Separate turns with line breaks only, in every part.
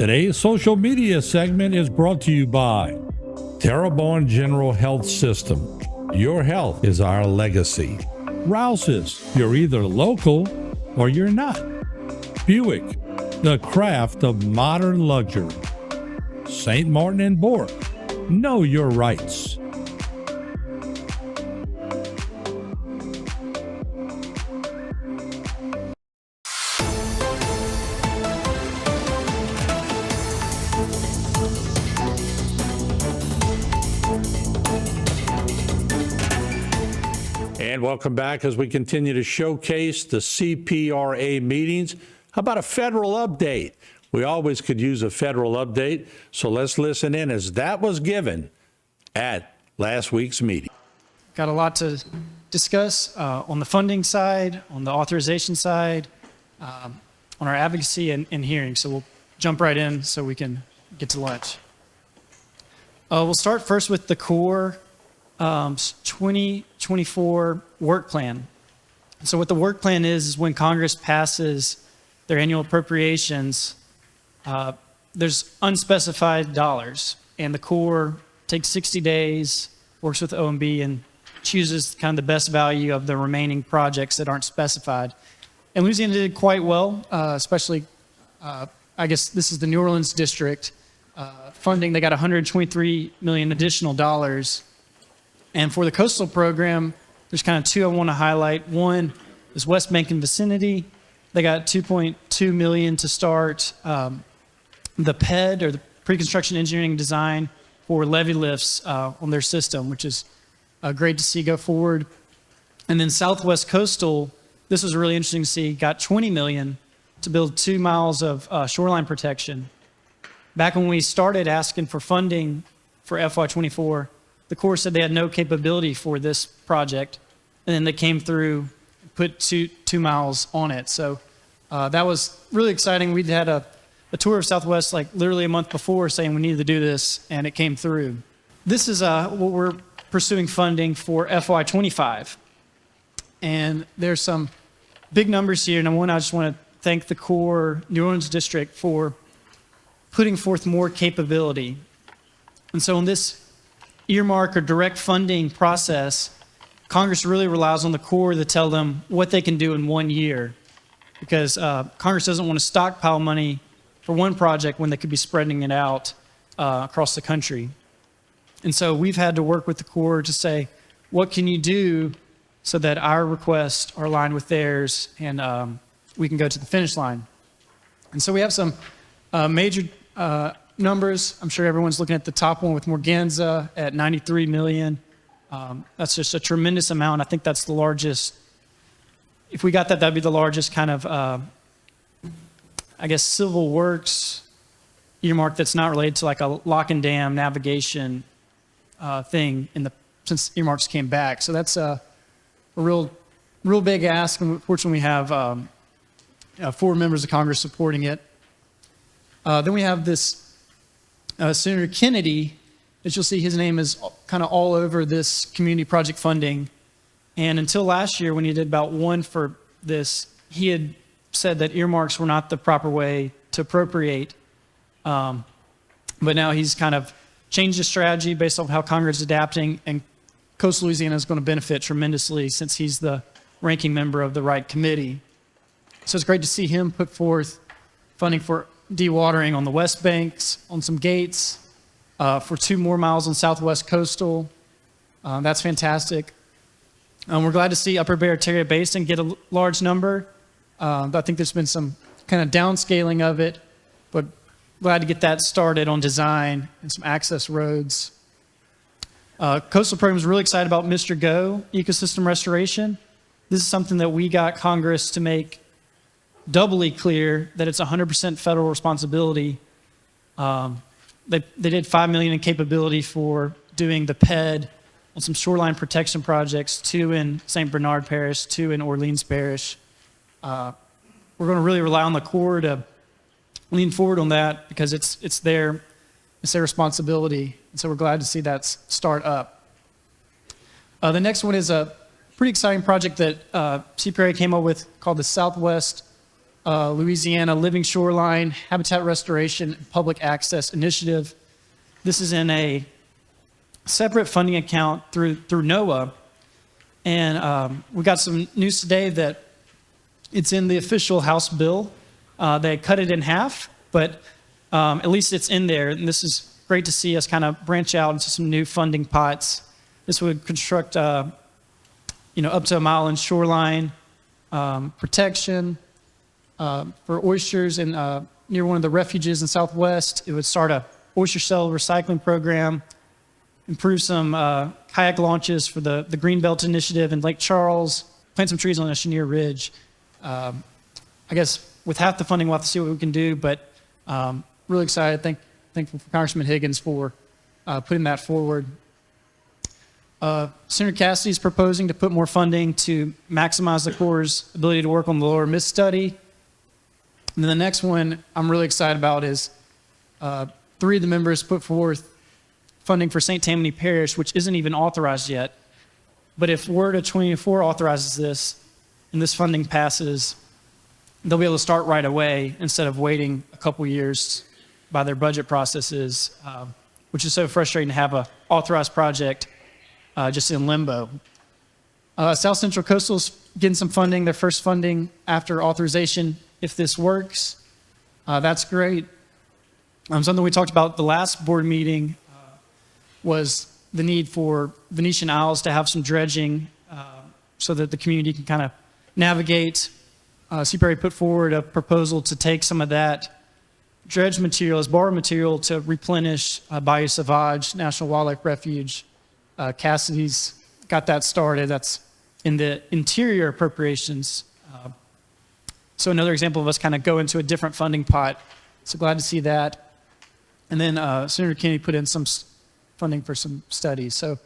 Today's social media segment is brought to you by Terrebonne General Health System. Your health is our legacy. Rouse's, you're either local or you're not. Buick, the craft of modern luxury. St. Martin and Bork, know your rights. And welcome back as we continue to showcase the CPRA meetings. How about a federal update? We always could use a federal update, so let's listen in as that was given at last week's meeting.
Got a lot to discuss on the funding side, on the authorization side, on our advocacy and hearings. So we'll jump right in so we can get to lunch. We'll start first with the core 2024 work plan. So what the work plan is when Congress passes their annual appropriations, there's unspecified dollars, and the Corps takes 60 days, works with OMB, and chooses kind of the best value of the remaining projects that aren't specified. And Louisiana did quite well, especially, I guess this is the New Orleans district funding. They got $123 million additional dollars. And for the coastal program, there's kind of two I want to highlight. One is West Bank and vicinity. They got $2.2 million to start the PED, or the pre-construction engineering design, for levee lifts on their system, which is great to see go forward. And then Southwest Coastal, this was really interesting to see, got $20 million to build 2 miles of shoreline protection. Back when we started asking for funding for FY24, the Corps said they had no capability for this project, and then they came through, put two miles on it. So that was really exciting. We'd had a tour of Southwest like literally a month before saying we needed to do this, and it came through. This is what we're pursuing funding for FY25. And there's some big numbers here, and I just want to thank the Corps New Orleans District for putting forth more capability. And so in this earmark or direct funding process, Congress really relies on the Corps to tell them what they can do in 1 year, because Congress doesn't want to stockpile money for one project when they could be spreading it out across the country. And so we've had to work with the Corps to say, what can you do so that our requests are aligned with theirs and we can go to the finish line. And so we have some major numbers. I'm sure everyone's looking at the top one with Morganza at $93 million. That's just a tremendous amount. I think that's the largest. If we got that, that'd be the largest kind of, I guess, civil works earmark that's not related to like a lock and dam navigation thing since earmarks came back. So that's a real big ask. And fortunately, we have 4 members of Congress supporting it. Then we have this Senator Kennedy, as you'll see, his name is kind of all over this community project funding. And until last year, when he did about one for this, he had said that earmarks were not the proper way to appropriate. But now he's kind of changed his strategy based on how Congress is adapting, and Coastal Louisiana is going to benefit tremendously since he's the ranking member of the right committee. So it's great to see him put forth funding for dewatering on the West Banks, on some gates, for 2 more miles on Southwest Coastal. That's fantastic. We're glad to see Upper Barataria Basin get a large number. I think there's been some kind of downscaling of it, but glad to get that started on design and some access roads. Coastal program is really excited about Mr. Go ecosystem restoration. This is something that we got Congress to make doubly clear that it's 100% federal responsibility. They did $5 million in capability for doing the PED on some shoreline protection projects, 2 in St. Bernard Parish, 2 in Orleans Parish. We're going to really rely on the Corps to lean forward on that because it's their responsibility. And so we're glad to see that start up. The next one is a pretty exciting project that CPRA came up with called the Southwest Louisiana Living Shoreline Habitat Restoration and Public Access Initiative. This is in a separate funding account through NOAA. And we got some news today that it's in the official House bill. They cut it in half, but at least it's in there. And this is great to see us kind of branch out into some new funding pots. This would construct, up to a mile in shoreline protection for oysters and near one of the refuges in Southwest. It would start a oyster shell recycling program, improve some kayak launches for the Greenbelt Initiative in Lake Charles, plant some trees on the Chenier Ridge. I guess with half the funding, we'll have to see what we can do, but really excited. Thankful for Congressman Higgins for putting that forward. Senator Cassidy's proposing to put more funding to maximize the Corps' ability to work on the Lower Miss study. And then the next one I'm really excited about is 3 of the members put forth funding for St. Tammany Parish, which isn't even authorized yet. But if WRDA 24 authorizes this and this funding passes, they'll be able to start right away instead of waiting a couple years by their budget processes, which is so frustrating to have an authorized project just in limbo. South Central Coastal's getting some funding, their first funding after authorization. If this works, that's great. Something we talked about at the last board meeting was the need for Venetian Isles to have some dredging so that the community can kind of navigate. CPRA put forward a proposal to take some of that dredge material as borrowed material to replenish Bayou Sauvage National Wildlife Refuge. Cassidy's got that started. That's in the interior appropriations. So another example of us kind of go into a different funding pot. So glad to see that. And then Senator Kennedy put in some funding for some studies. So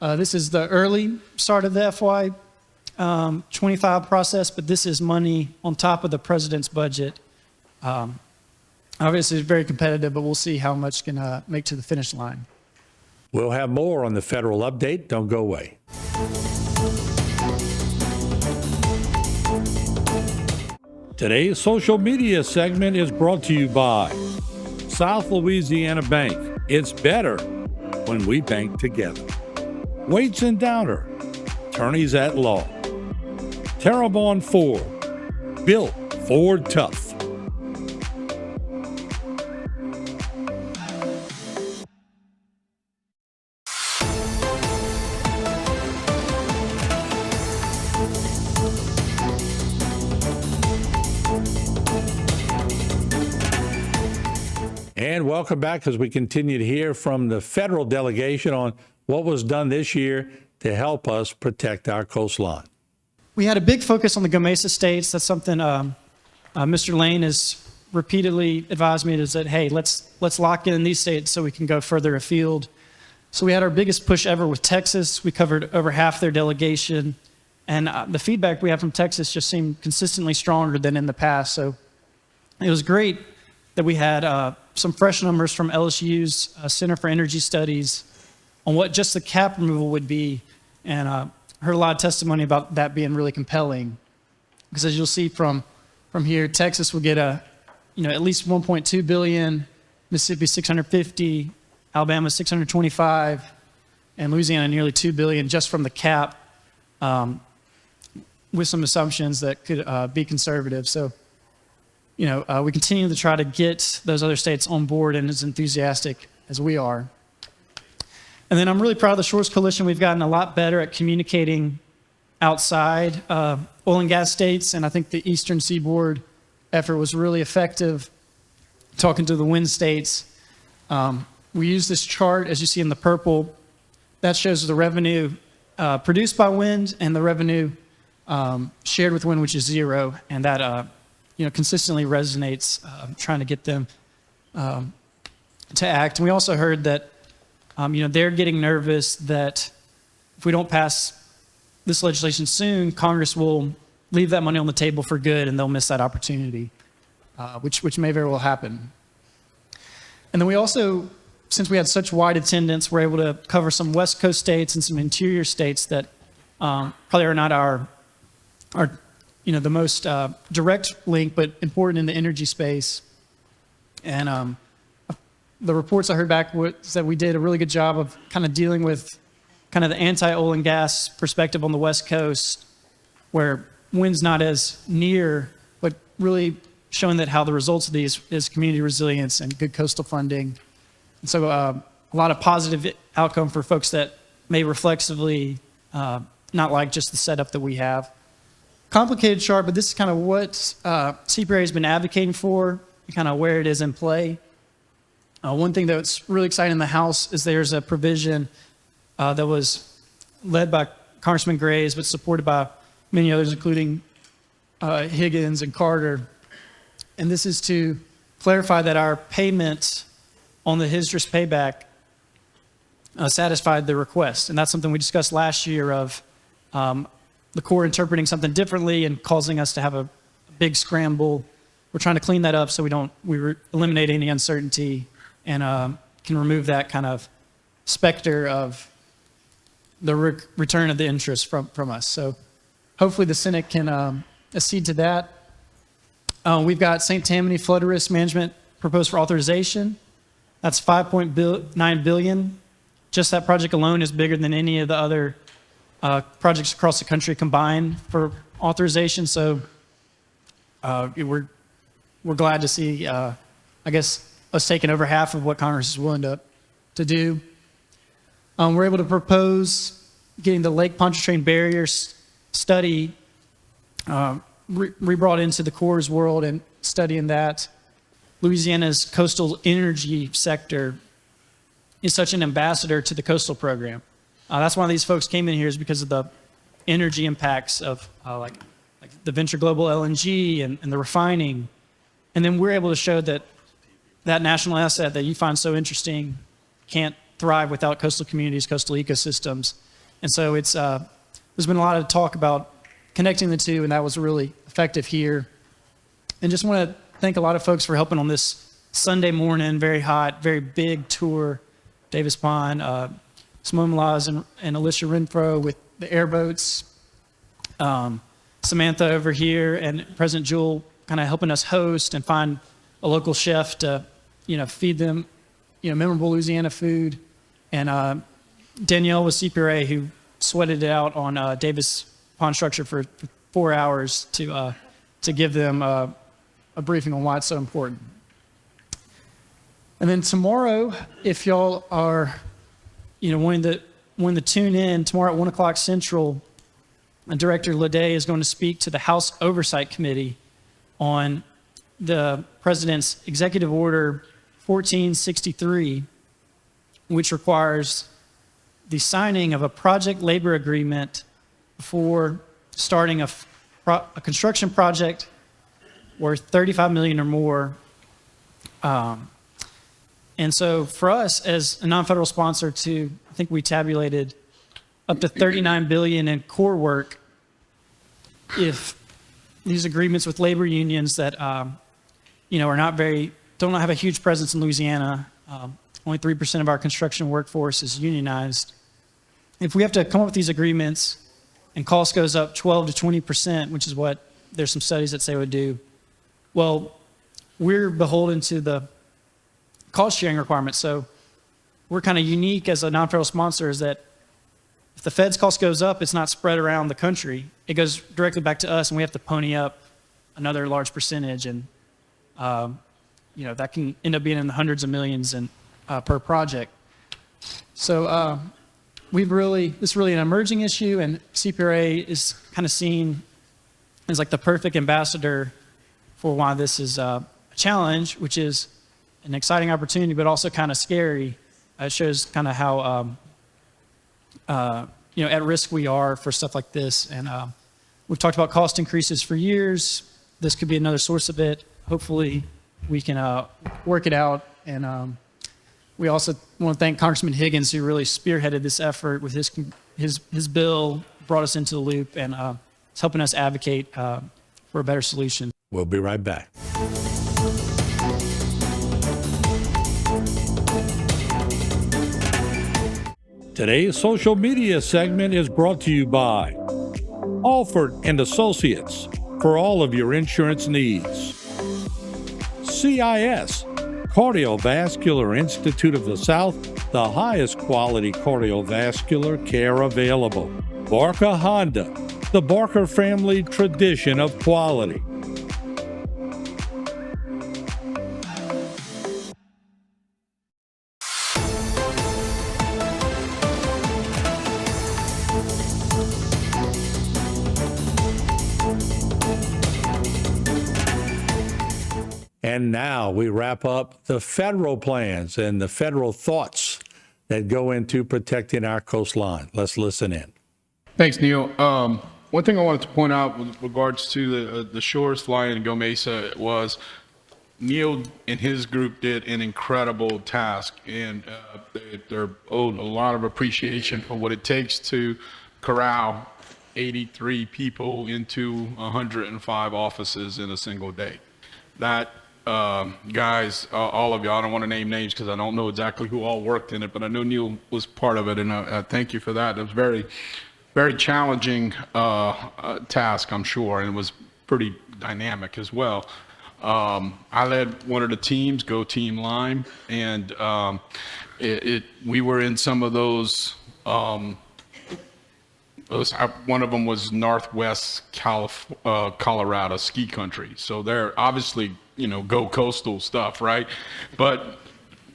this is the early start of the FY 25 process, but this is money on top of the president's budget. Obviously, it's very competitive, but we'll see how much can make to the finish line.
We'll have more on the federal update. Don't go away. Today's social media segment is brought to you by South Louisiana Bank. It's better when we bank together. Waits and Downer, attorneys at law. Terrebonne Ford, built Ford tough. And welcome back as we continue to hear from the federal delegation on what was done this year to help us protect our coastline.
We had a big focus on the Gomesa states. That's something Mr. Lane has repeatedly advised me to say, hey, let's lock in these states so we can go further afield. So we had our biggest push ever with Texas. We covered over half their delegation. And the feedback we had from Texas just seemed consistently stronger than in the past. So it was great that we had some fresh numbers from LSU's Center for Energy Studies on what just the cap removal would be. And heard a lot of testimony about that being really compelling. Because as you'll see from here, Texas will get at least 1.2 billion, Mississippi 650, Alabama 625, and Louisiana nearly 2 billion just from the cap, with some assumptions that could be conservative. So, we continue to try to get those other states on board and as enthusiastic as we are. And then I'm really proud of the Shores Coalition. We've gotten a lot better at communicating outside oil and gas states, and I think the Eastern Seaboard effort was really effective talking to the wind states. We use this chart, as you see in the purple, that shows the revenue produced by wind and the revenue shared with wind, which is zero, and that consistently resonates trying to get them to act. And we also heard that they're getting nervous that if we don't pass this legislation soon, Congress will leave that money on the table for good and they'll miss that opportunity, which may very well happen. And then we also, since we had such wide attendance, we're able to cover some West Coast states and some interior states that probably are not our the most direct link, but important in the energy space. And the reports I heard back was that we did a really good job of kind of dealing with kind of the anti-oil and gas perspective on the West Coast, where wind's not as near, but really showing that how the results of these is community resilience and good coastal funding. And so a lot of positive outcome for folks that may reflexively not like just the setup that we have. Complicated chart, but this is kind of what CPRA has been advocating for, kind of where it is in play. One thing that's really exciting in the House is there's a provision that was led by Congressman Graves, but supported by many others, including Higgins and Carter. And this is to clarify that our payment on the HISDRS payback satisfied the request. And that's something we discussed last year of the Corps interpreting something differently and causing us to have a big scramble. We're trying to clean that up so we eliminate any uncertainty and can remove that kind of specter of the return of the interest from us. So hopefully the Senate can accede to that. We've got St. Tammany flood risk management proposed for authorization. That's $5.9 billion. Just that project alone is bigger than any of the other projects across the country combined for authorization. So we're glad to see, I guess, us taking over half of what Congress is willing to do. We're able to propose getting the Lake Pontchartrain barriers study re-brought into the Corps' world and studying that. Louisiana's coastal energy sector is such an ambassador to the coastal program. That's why these folks came in here, is because of the energy impacts of like the Venture Global LNG and the refining. And then we're able to show that that national asset that you find so interesting can't thrive without coastal communities, coastal ecosystems. And so there's been a lot of talk about connecting the two, and that was really effective here. And just want to thank a lot of folks for helping on this Sunday morning, very hot, very big tour. Davis Pond, Simone Malaz and Alicia Renfro with the airboats. Samantha over here and President Jewel kind of helping us host and find a local chef to, feed them, memorable Louisiana food. And Danielle with CPRA, who sweated it out on Davis Pond structure for 4 hours to give them a briefing on why it's so important. And then tomorrow, if y'all are, wanting to tune in, tomorrow at 1 o'clock Central, Director Leday is going to speak to the House Oversight Committee on the President's Executive Order 1463, which requires the signing of a project labor agreement before starting a construction project worth $35 million or more. And so for us as a non-federal sponsor I think we tabulated up to $39 billion in core work if these agreements with labor unions that, are don't have a huge presence in Louisiana. Only 3% of our construction workforce is unionized. If we have to come up with these agreements and cost goes up 12 to 20%, which is what there's some studies that say would do, well, we're beholden to the cost sharing requirements. So we're kind of unique as a non-federal sponsor, is that if the Fed's cost goes up, it's not spread around the country. It goes directly back to us, and we have to pony up another large percentage. And, that can end up being in the hundreds of millions per project. So this is really an emerging issue, and CPRA is kind of seen as like the perfect ambassador for why this is a challenge, which is an exciting opportunity, but also kind of scary. It shows kind of how, at risk we are for stuff like this. And we've talked about cost increases for years. This could be another source of it. Hopefully we can work it out. And we also want to thank Congressman Higgins, who really spearheaded this effort with his bill, brought us into the loop, and is helping us advocate for a better solution.
We'll be right back. Today's social media segment is brought to you by Alford and Associates, for all of your insurance needs. CIS, Cardiovascular Institute of the South, the highest quality cardiovascular care available. Barker Honda, the Barker family tradition of quality. And now we wrap up the federal plans and the federal thoughts that go into protecting our coastline. Let's listen in.
Thanks, Neil. One thing I wanted to point out with regards to the shores flying in Go Mesa was Neil and his group did an incredible task, and they're owed a lot of appreciation for what it takes to corral 83 people into 105 offices in a single day. That guys, all of you, I don't want to name names because I don't know exactly who all worked in it, but I know Neil was part of it, and I thank you for that. It was very, very challenging task, I'm sure, and it was pretty dynamic as well. I led one of the teams, Go Team Lime, and we were in some of those. One of them was Northwest Colorado ski country, so they're obviously, you know, go coastal stuff, right? But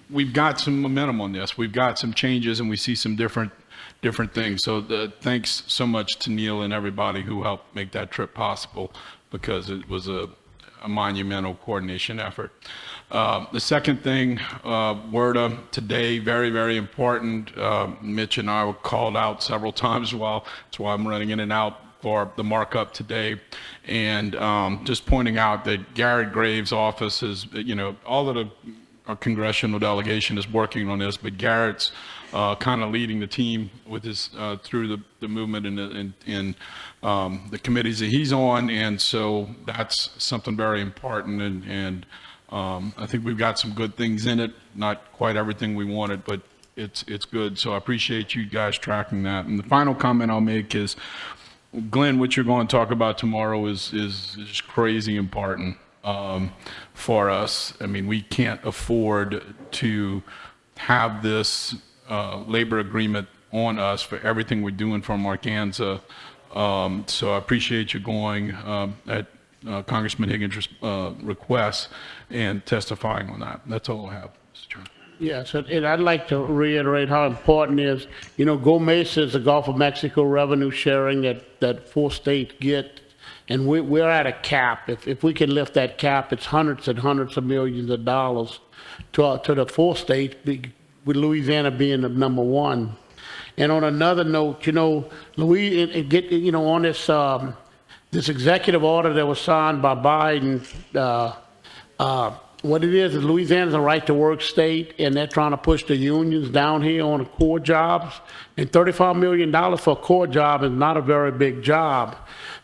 we've got some momentum on this. We've got some changes, and we see some different things. So thanks so much to Neil and everybody who helped make that trip possible, because it was a monumental coordination effort. The second thing, WERDA today, very, very important. Mitch and I were called out several times that's why I'm running in and out for the markup today. And just pointing out that Garrett Graves' office is, you know, all of our congressional delegation is working on this, but Garrett's kind of leading the team with his through the movement in the committees that he's on, and so that's something very important. And I think we've got some good things in it. Not quite everything we wanted, but it's good. So I appreciate you guys tracking that. And the final comment I'll make is, Glenn, what you're going to talk about tomorrow is just crazy important for us. I mean, we can't afford to have this labor agreement on us for everything we're doing from Arkansas. So I appreciate you going at Congressman Higgins' request and testifying on that. That's all I have, Mr. Chairman.
Yes, and I'd like to reiterate how important it is. You know, Go Mesa is the Gulf of Mexico revenue sharing that 4 states get, and we're at a cap. If we can lift that cap, it's hundreds and hundreds of millions of dollars to the 4 states, with Louisiana being the number 1. And on another note, you know, on this executive order that was signed by Biden, what it is Louisiana's a right-to-work state, and they're trying to push the unions down here on the core jobs. And $35 million for a core job is not a very big job.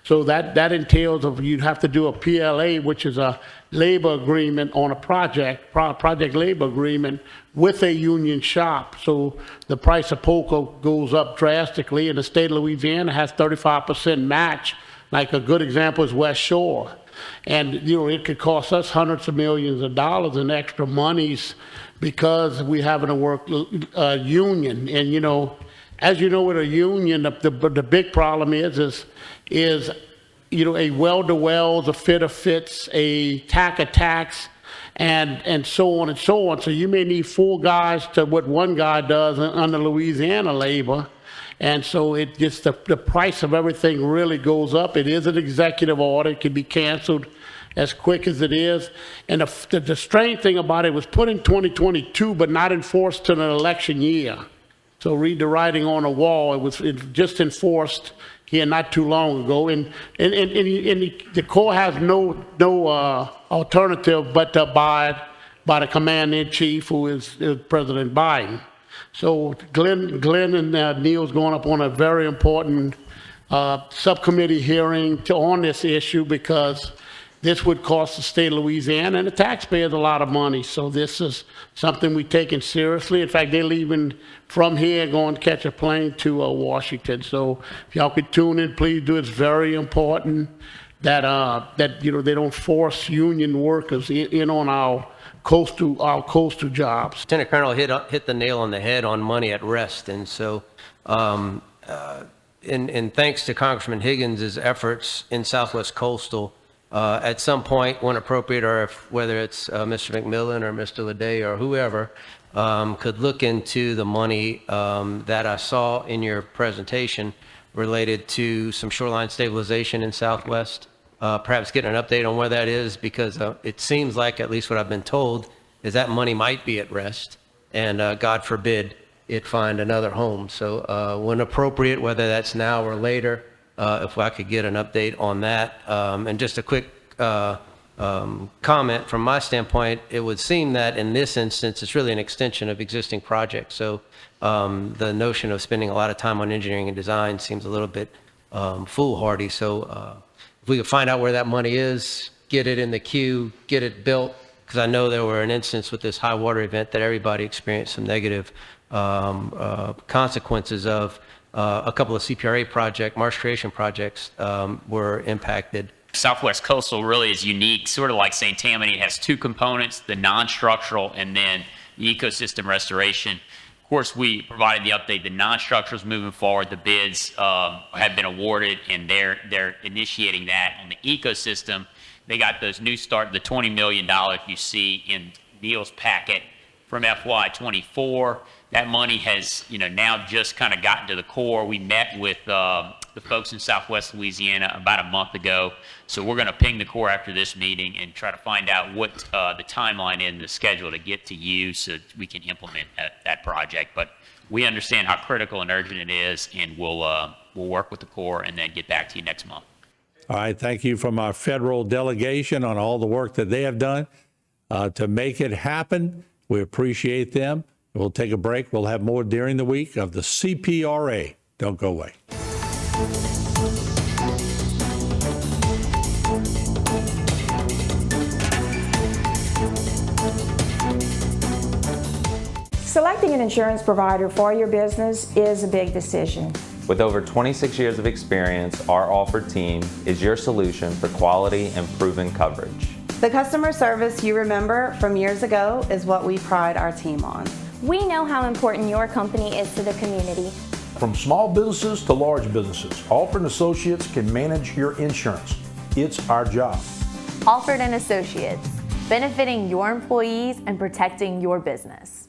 So that entails you'd have to do a PLA, which is a labor agreement on a project labor agreement with a union shop. So the price of poker goes up drastically, and the state of Louisiana has 35% match. Like a good example is West Shore. And, you know, it could cost us hundreds of millions of dollars in extra monies because we having to work union. And, you know, as you know, with a union, the big problem is, you know, a weld-to-welds, a fit-to-fits, a tack-to-tacks, and so on and so on. So you may need 4 guys to what 1 guy does under Louisiana labor. And so it just, the price of everything really goes up. It is an executive order. It can be canceled as quick as it is. And the strange thing about it was put in 2022, but not enforced till an election year. So read the writing on the wall. It was just enforced here not too long ago. And the Corps has no alternative but to abide by the commander-in-chief, who is President Biden. So Glenn and Neil's going up on a very important subcommittee hearing on this issue, because this would cost the state of Louisiana and the taxpayers a lot of money. So this is something we're taking seriously. In fact, they're leaving from here, going to catch a plane to Washington. So if y'all could tune in, please do. It's very important that they don't force union workers in on our coastal jobs.
Lieutenant Colonel hit the nail on the head on money at rest, and so and thanks to Congressman Higgins' efforts in Southwest Coastal, at some point when appropriate, or whether it's Mr. McMillan or Mr. Leday or whoever, could look into the money that I saw in your presentation related to some shoreline stabilization in Southwest. Perhaps getting an update on where that is, because it seems like, at least what I've been told, is that money might be at rest, and God forbid it find another home. So when appropriate, whether that's now or later, if I could get an update on that. And just a quick comment from my standpoint, it would seem that in this instance, it's really an extension of existing projects. So the notion of spending a lot of time on engineering and design seems a little bit foolhardy. So if we could find out where that money is, get it in the queue, get it built, because I know there were an instance with this high water event that everybody experienced some negative consequences of. A couple of CPRA marsh creation projects were impacted.
Southwest Coastal really is unique, sort of like St. Tammany. It has two components, the non-structural and then the ecosystem restoration. Of course, we provided the update. The non-structural is moving forward. The bids have been awarded, and they're initiating that. On the ecosystem, they got those new start, the $20 million you see in Neil's packet from FY24. That money has, now just kind of gotten to the core. We met with the folks in Southwest Louisiana about a month ago. So we're going to ping the Corps after this meeting and try to find out what the timeline in the schedule to get to you so we can implement that project. But we understand how critical and urgent it is, and we'll work with the Corps and then get back to you next month.
All right, thank you from our federal delegation on all the work that they have done to make it happen. We appreciate them. We'll take a break. We'll have more during the week of the CPRA. Don't go away.
Selecting an insurance provider for your business is a big decision.
With over 26 years of experience, our Offered team is your solution for quality and proven coverage.
The customer service you remember from years ago is what we pride our team on.
We know how important your company is to the community.
From small businesses to large businesses, Offered & Associates can manage your insurance. It's our job.
Offered & Associates, benefiting your employees and protecting your business.